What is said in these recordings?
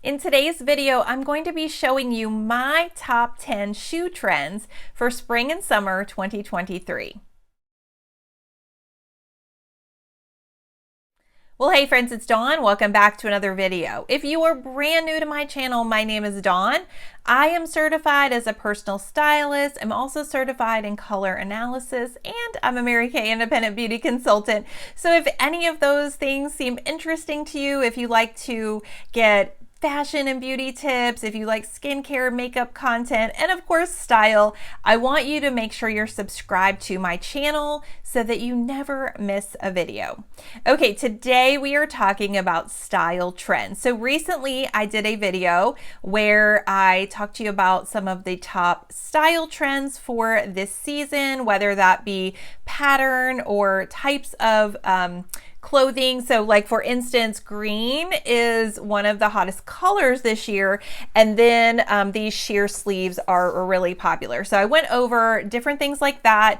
In today's video, I'm going to be showing you my top 10 shoe trends for spring and summer 2023. Well, hey friends, it's Dawn. Welcome back to another video. If you are brand new to my channel, my name is Dawn. I am certified as a personal stylist. I'm also certified in color analysis, and I'm a Mary Kay independent beauty consultant. So if any of those things seem interesting to you, if you like to get fashion and beauty tips, if you like skincare, makeup content, and of course style, I want you to make sure you're subscribed to my channel so that you never miss a video. Okay, today we are talking about style trends. So recently I did a video where I talked to you about some of the top style trends for this season, whether that be pattern or types of clothing. So like for instance, green is one of the hottest colors this year. And then these sheer sleeves are really popular. So I went over different things like that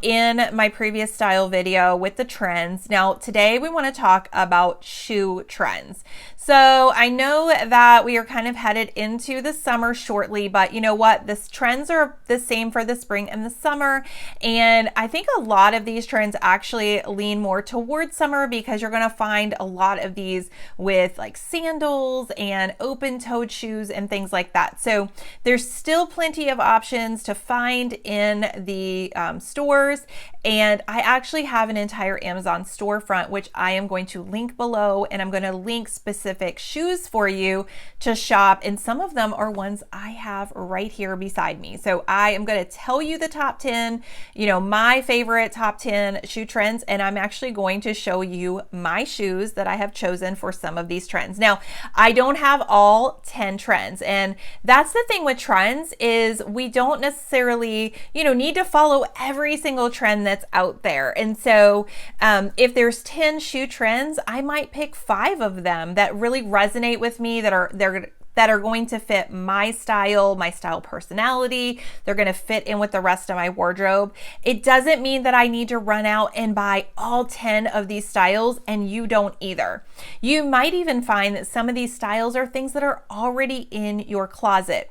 in my previous style video with the trends. Now today we want to talk about shoe trends. So I know that we are kind of headed into the summer shortly, but you know what? The trends are the same for the spring and the summer. And I think a lot of these trends actually lean more towards summer because you're going to find a lot of these with like sandals and open-toed shoes and things like that. So there's still plenty of options to find in the stores. And I actually have an entire Amazon storefront, which I am going to link below, and I'm going to link specific shoes for you to shop. And some of them are ones I have right here beside me. So I am going to tell you the top 10, my favorite top 10 shoe trends. And I'm actually going to show you my shoes that I have chosen for some of these trends. Now, I don't have all 10 trends. And that's the thing with trends is we don't necessarily, need to follow every single trend that's out there. And so if there's 10 shoe trends, I might pick 5 of them that really resonate with me, that are going to fit my style personality. They're going to fit in with the rest of my wardrobe. It doesn't mean that I need to run out and buy all 10 of these styles, and you don't either. You might even find that some of these styles are things that are already in your closet.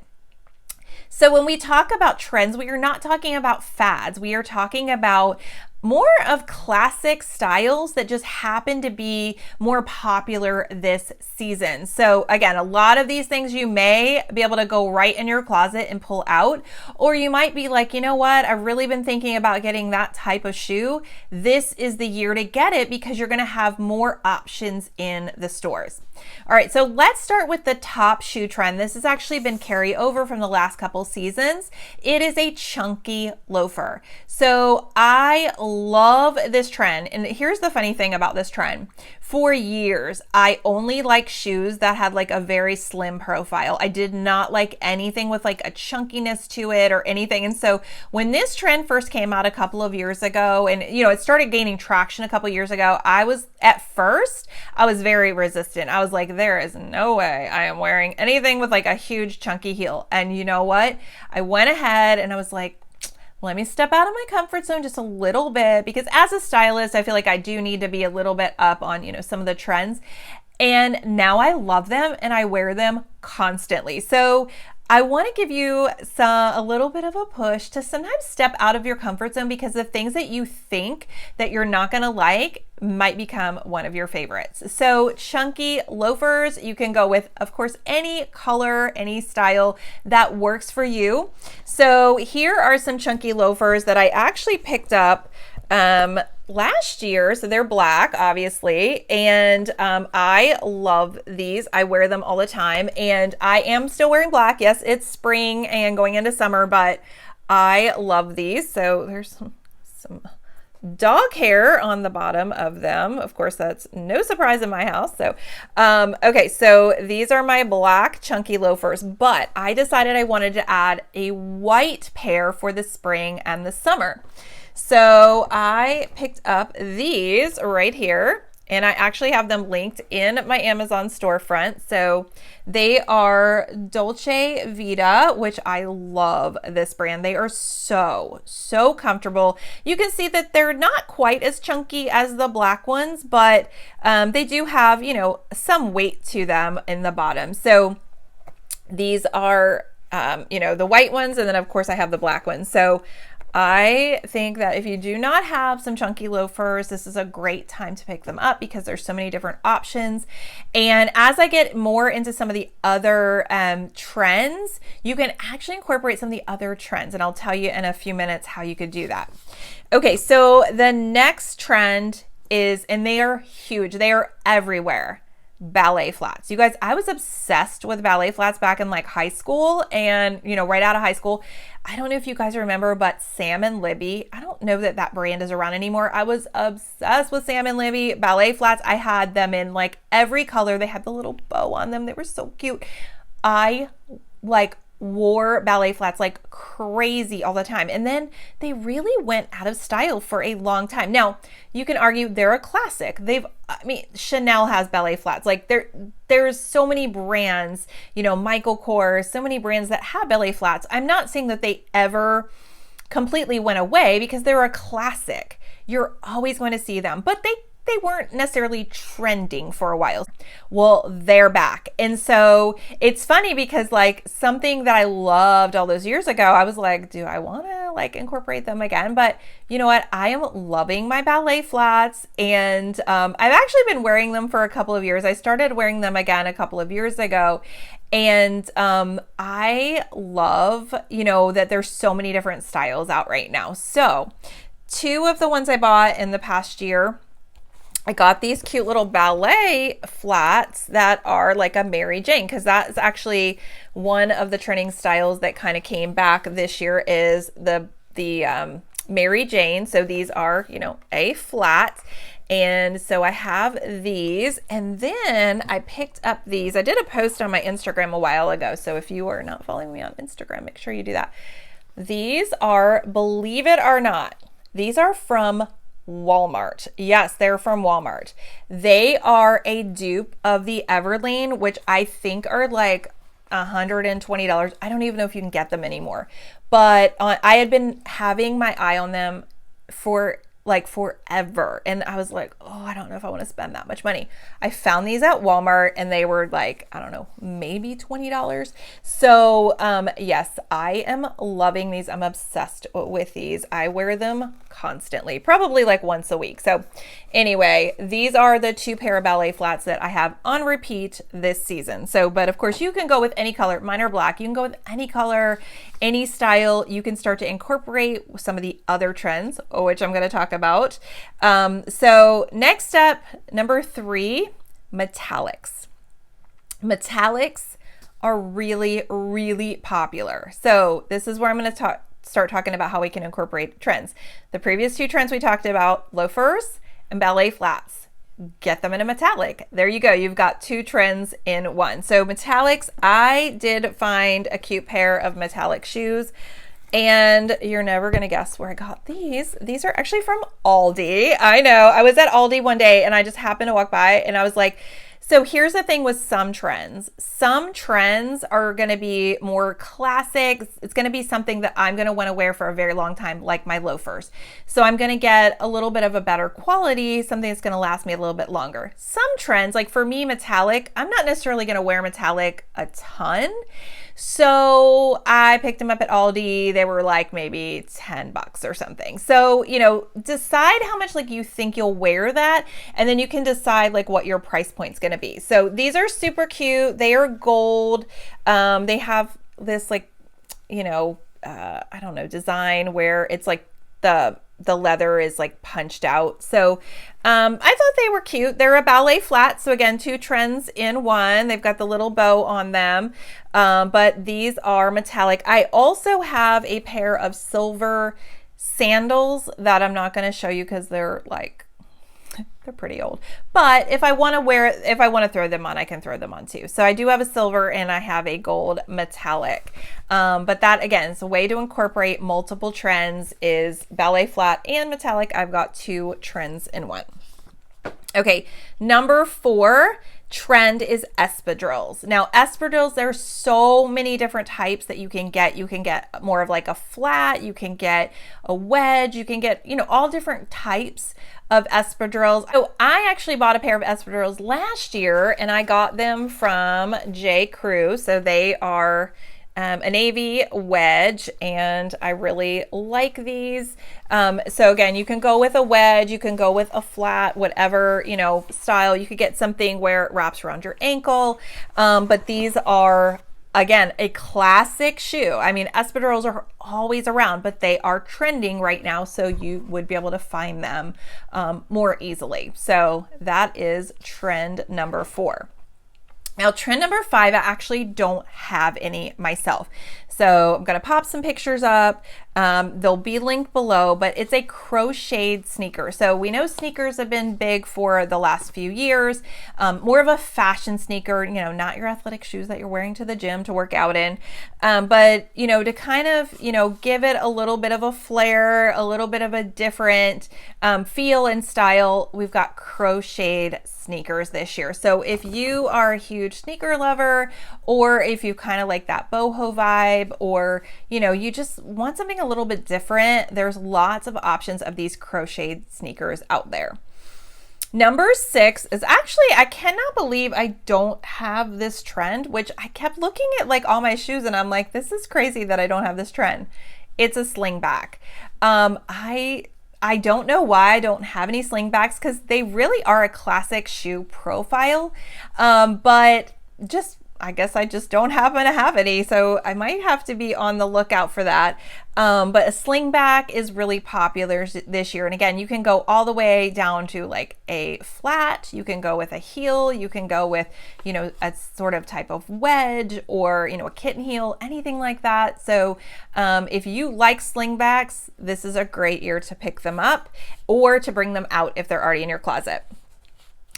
So when we talk about trends, we are not talking about fads. We are talking about more of classic styles that just happen to be more popular this season. So again, a lot of these things you may be able to go right in your closet and pull out, or you might be like, you know what, I've really been thinking about getting that type of shoe. This is the year to get it because you're going to have more options in the stores. All right, so let's start with the top shoe trend. This has actually been carry over from the last couple seasons. It is a chunky loafer. So I love this trend. And here's the funny thing about this trend. For years, I only liked shoes that had like a very slim profile. I did not like anything with like a chunkiness to it or anything. And so when this trend first came out a couple of years ago, and it started gaining traction a couple of years ago, I was very resistant. I was like, there is no way I am wearing anything with like a huge chunky heel. And you know what? I went ahead and I was like, let me step out of my comfort zone just a little bit, because as a stylist, I feel like I do need to be a little bit up on, some of the trends. And now I love them and I wear them constantly. So I want to give you a little bit of a push to sometimes step out of your comfort zone, because the things that you think that you're not going to like might become one of your favorites. So chunky loafers, you can go with, of course, any color, any style that works for you. So here are some chunky loafers that I actually picked up last year. So they're black, obviously, and I love these. I wear them all the time, and I am still wearing black. Yes, it's spring and going into summer, but I love these. So there's some dog hair on the bottom of them. Of course, that's no surprise in my house. So, okay, so these are my black chunky loafers, but I decided I wanted to add a white pair for the spring and the summer. So I picked up these right here, and I actually have them linked in my Amazon storefront. So they are Dolce Vita, which I love this brand. They are so comfortable. You can see that they're not quite as chunky as the black ones, but they do have, you know, some weight to them in the bottom. So these are, you know, the white ones, and then of course I have the black ones. So I think that if you do not have some chunky loafers, this is a great time to pick them up because there's so many different options. And as I get more into some of the other trends, you can actually incorporate some of the other trends, and I'll tell you in a few minutes how you could do that. Okay, so the next trend is, and they are huge, they are everywhere, ballet flats. You guys, I was obsessed with ballet flats back in like high school, and you know, right out of high school. I don't know if you guys remember, but Sam and Libby, I don't know that that brand is around anymore. I was obsessed with Sam and Libby ballet flats. I had them in like every color. They had the little bow on them. They were so cute. I like wore ballet flats like crazy all the time. And then they really went out of style for a long time. Now, you can argue they're a classic. I mean, Chanel has ballet flats. Like there's so many brands, you know, Michael Kors, so many brands that have ballet flats. I'm not saying that they ever completely went away because they're a classic. You're always going to see them, but they weren't necessarily trending for a while. Well, they're back. And so it's funny because like something that I loved all those years ago, I was like, do I want to like incorporate them again? But you know what? I am loving my ballet flats, and I've actually been wearing them for a couple of years. I started wearing them again a couple of years ago. And I love, you know, that there's so many different styles out right now. So 2 of the ones I bought in the past year, I got these cute little ballet flats that are like a Mary Jane, because that's actually one of the trending styles that kind of came back this year is the Mary Jane. So these are, you know, a flat. And so I have these, and then I picked up these. I did a post on my Instagram a while ago. So if you are not following me on Instagram, make sure you do that. These are, believe it or not, these are from Walmart. Yes, they're from Walmart. They are a dupe of the Everlane, which I think are like $120. I don't even know if you can get them anymore. But I had been having my eye on them for like forever. And I was like, oh, I don't know if I want to spend that much money. I found these at Walmart and they were like, I don't know, maybe $20. So yes, I am loving these. I'm obsessed with these. I wear them constantly, probably like once a week. So anyway, these are the 2 pair of ballet flats that I have on repeat this season. So, but of course you can go with any color. Mine are black. You can go with any color, any style. You can start to incorporate some of the other trends, which I'm going to talk about. So next up, number 3, metallics. Metallics are really, really popular. So this is where I'm going to start talking about how we can incorporate trends. The previous 2 trends we talked about, loafers and ballet flats. Get them in a metallic. There you go. You've got 2 trends in one. So metallics, I did find a cute pair of metallic shoes, and you're never going to guess where I got these. These are actually from Aldi. I know. I was at Aldi one day and I just happened to walk by and I was like, so here's the thing with some trends. Some trends are going to be more classic. It's going to be something that I'm going to want to wear for a very long time, like my loafers. So I'm going to get a little bit of a better quality, something that's going to last me a little bit longer. Some trends, like for me, metallic, I'm not necessarily going to wear metallic a ton. So I picked them up at Aldi. They were like maybe $10 or something. So, you know, decide how much like you think you'll wear that. And then you can decide like what your price point's going to be. So these are super cute. They are gold. They have this like, you know, I don't know, design where it's like the leather is like punched out. So I thought they were cute. They're a ballet flat. So again, 2 trends in one. They've got the little bow on them. But these are metallic. I also have a pair of silver sandals that I'm not going to show you because they're like, they're pretty old. But if I want to wear it, if I want to throw them on, I can throw them on too. So I do have a silver and I have a gold metallic. But that again is a way to incorporate multiple trends is ballet flat and metallic. I've got 2 trends in one. Okay, number 4 trend is espadrilles. Now, espadrilles, there's so many different types that you can get. You can get more of like a flat, you can get a wedge, you can get, all different types of espadrilles. So I actually bought a pair of espadrilles last year, and I got them from J. Crew. So they are a navy wedge, and I really like these. So again, you can go with a wedge, you can go with a flat, whatever, style. You could get something where it wraps around your ankle. But these are, again, a classic shoe. I mean, espadrilles are always around, but they are trending right now, so you would be able to find them more easily. So that is trend number 4. Now, trend number 5, I actually don't have any myself. So I'm going to pop some pictures up. They'll be linked below, but it's a crocheted sneaker. So we know sneakers have been big for the last few years, more of a fashion sneaker, not your athletic shoes that you're wearing to the gym to work out in. But, to kind of, give it a little bit of a flair, a little bit of a different feel and style, we've got crocheted sneakers this year. So if you are a huge sneaker lover, or if you kind of like that boho vibe, or you just want something a little bit different, there's lots of options of these crocheted sneakers out there. Number 6 is actually, I cannot believe I don't have this trend, which I kept looking at like all my shoes and I'm like, this is crazy that I don't have this trend. It's a slingback. I don't know why I don't have any slingbacks, because they really are a classic shoe profile, but I guess I just don't happen to have any, so I might have to be on the lookout for that. But a slingback is really popular this year. And again, you can go all the way down to like a flat, you can go with a heel, you can go with, a sort of type of wedge, or, a kitten heel, anything like that. So if you like slingbacks, this is a great year to pick them up or to bring them out if they're already in your closet.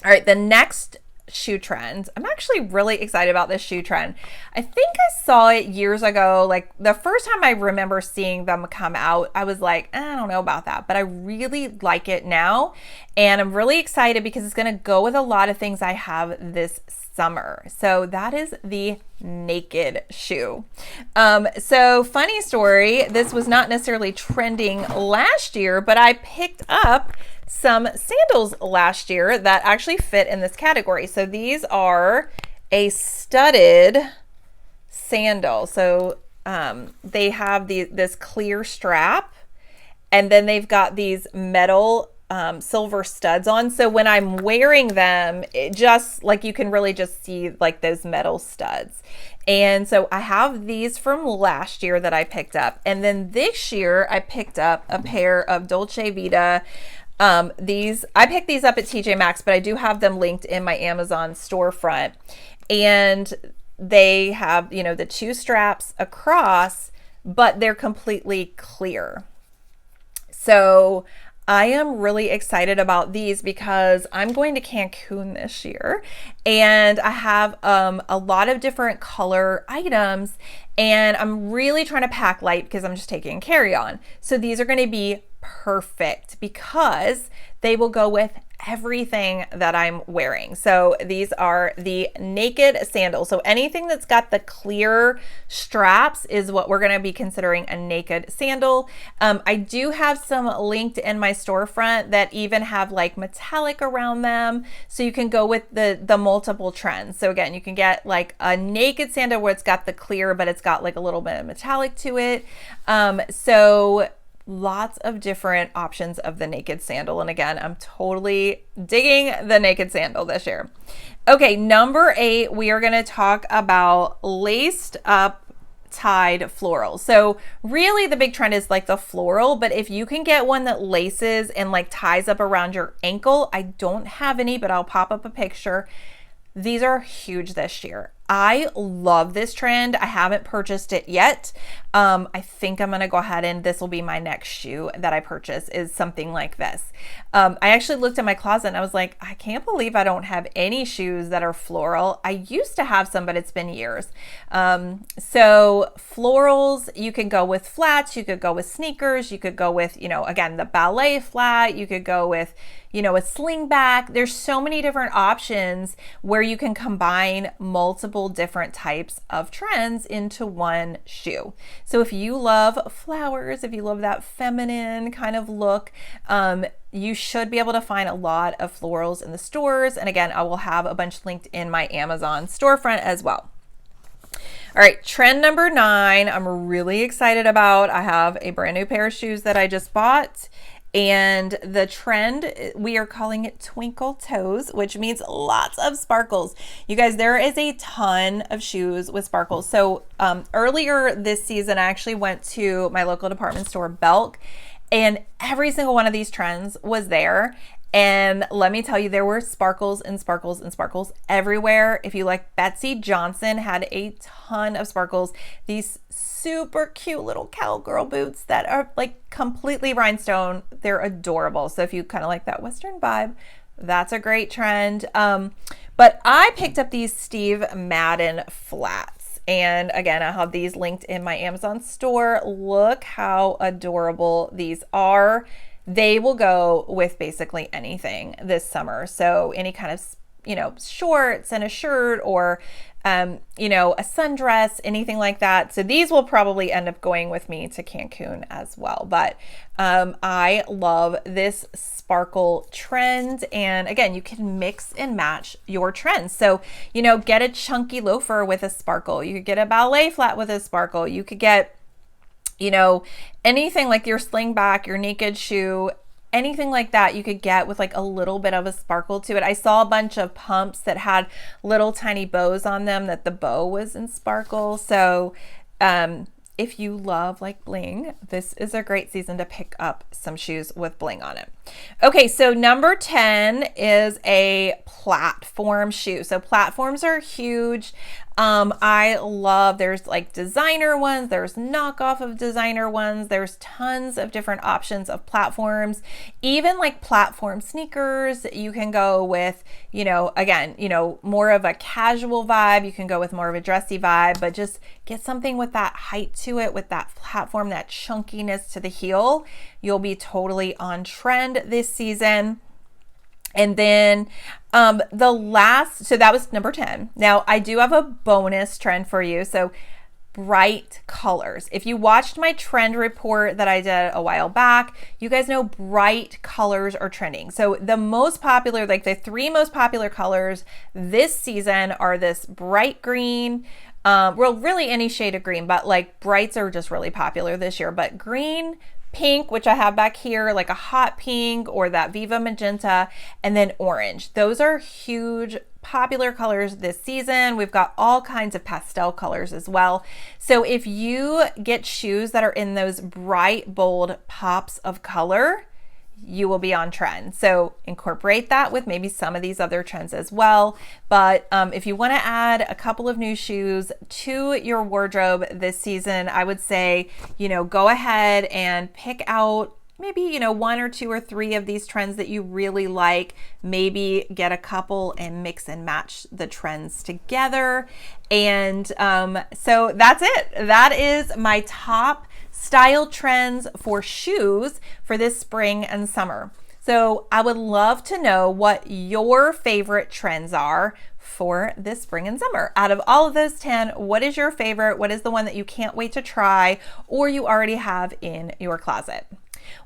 All right, the next shoe trend. I'm actually really excited about this shoe trend. I think I saw it years ago. Like the first time I remember seeing them come out, I was like, I don't know about that, but I really like it now. And I'm really excited because it's going to go with a lot of things I have this summer. So that is the naked shoe. So funny story, this was not necessarily trending last year, but I picked up some sandals last year that actually fit in this category. So these are a studded sandal. So they have this clear strap, and then they've got these metal silver studs on. So when I'm wearing them, it just like, you can really just see like those metal studs. And so I have these from last year that I picked up. And then this year I picked up a pair of Dolce Vita. I picked these up at TJ Maxx, but I do have them linked in my Amazon storefront. And they have, the 2 straps across, but they're completely clear. So I am really excited about these because I'm going to Cancun this year, and I have a lot of different color items, and I'm really trying to pack light because I'm just taking carry-on. So these are going to be perfect because they will go with everything that I'm wearing. So these are the naked sandals. So anything that's got the clear straps is what we're going to be considering a naked sandal. I do have some linked in my storefront that even have like metallic around them. So you can go with the multiple trends. So again, you can get like a naked sandal where it's got the clear, but it's got like a little bit of metallic to it. So lots of different options of the naked sandal. And again, I'm totally digging the naked sandal this year. Okay, number 8, we are going to talk about laced up tied florals. So really the big trend is like the floral, but if you can get one that laces and like ties up around your ankle, I don't have any, but I'll pop up a picture. These are huge this year. I love this trend. I haven't purchased it yet, I think I'm going to go ahead and this will be my next shoe that I purchase, is something like this. I actually looked at my closet and I was like, I can't believe I don't have any shoes that are floral. I used to have some, but it's been years. So florals, you can go with flats, you could go with sneakers, you could go with, again, the ballet flat, you could go with, a slingback. There's so many different options where you can combine multiple different types of trends into one shoe. So if you love flowers, if you love that feminine kind of look, you should be able to find a lot of florals in the stores. And again, I will have a bunch linked in my Amazon storefront as well. All right, trend number 9, I'm really excited about. I have a brand new pair of shoes that I just bought. And the trend, we are calling it Twinkle toes, which means lots of sparkles. You guys, there is a ton of shoes with sparkles. So earlier this season, I actually went to my local department store, Belk, and every single one of these trends was there. And let me tell you, there were sparkles and sparkles and sparkles everywhere. If you like, Betsy Johnson had a ton of sparkles. These super cute little cowgirl boots that are like completely rhinestone. They're adorable. So if you kind of like that Western vibe, that's a great trend. But I picked up these Steve Madden flats. And again, I have these linked in my Amazon store. Look how adorable these are. They will go with basically anything this summer. So any kind of, shorts and a shirt, or, a sundress, anything like that. So these will probably end up going with me to Cancun as well. But I love this sparkle trend. And again, you can mix and match your trends. So, get a chunky loafer with a sparkle. You could get a ballet flat with a sparkle. You could get anything like your slingback, your naked shoe, anything like that you could get with like a little bit of a sparkle to it. I saw a bunch of pumps that had little tiny bows on them that the bow was in sparkle. So if you love like bling, this is a great season to pick up some shoes with bling on it. Okay, so number 10 is a platform shoe. So platforms are huge. I love, there's like designer ones, there's knockoff of designer ones, there's tons of different options of platforms, even like platform sneakers. You can go with, again, more of a casual vibe. You can go with more of a dressy vibe, but just get something with that height to it, with that platform, that chunkiness to the heel. You'll be totally on trend this season. And then so that was number 10. Now I do have a bonus trend for you. So bright colors. If you watched my trend report that I did a while back, you guys know bright colors are trending. So the most popular, like the 3 most popular colors this season are this bright green, well, really any shade of green, but like brights are just really popular this year, but green, pink, which I have back here, like a hot pink, or that Viva Magenta, and then orange. Those are huge popular colors this season. We've got all kinds of pastel colors as well. So if you get shoes that are in those bright, bold pops of color, you will be on trend. So incorporate that with maybe some of these other trends as well. But if you want to add a couple of new shoes to your wardrobe this season, I would say, go ahead and pick out maybe, 1 or 2 or 3 of these trends that you really like. Maybe get a couple and mix and match the trends together. And so that's it. That is my top style trends for shoes for this spring and summer. So I would love to know what your favorite trends are for this spring and summer. Out of all of those 10, what is your favorite? What is the one that you can't wait to try or you already have in your closet?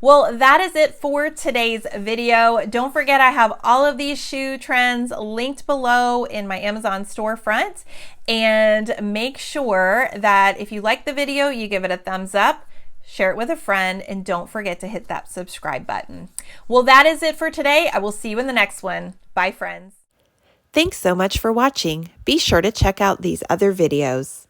Well, that is it for today's video. Don't forget, I have all of these shoe trends linked below in my Amazon storefront. And make sure that if you like the video, you give it a thumbs up, share it with a friend, and don't forget to hit that subscribe button. Well, that is it for today. I will see you in the next one. Bye, friends. Thanks so much for watching. Be sure to check out these other videos.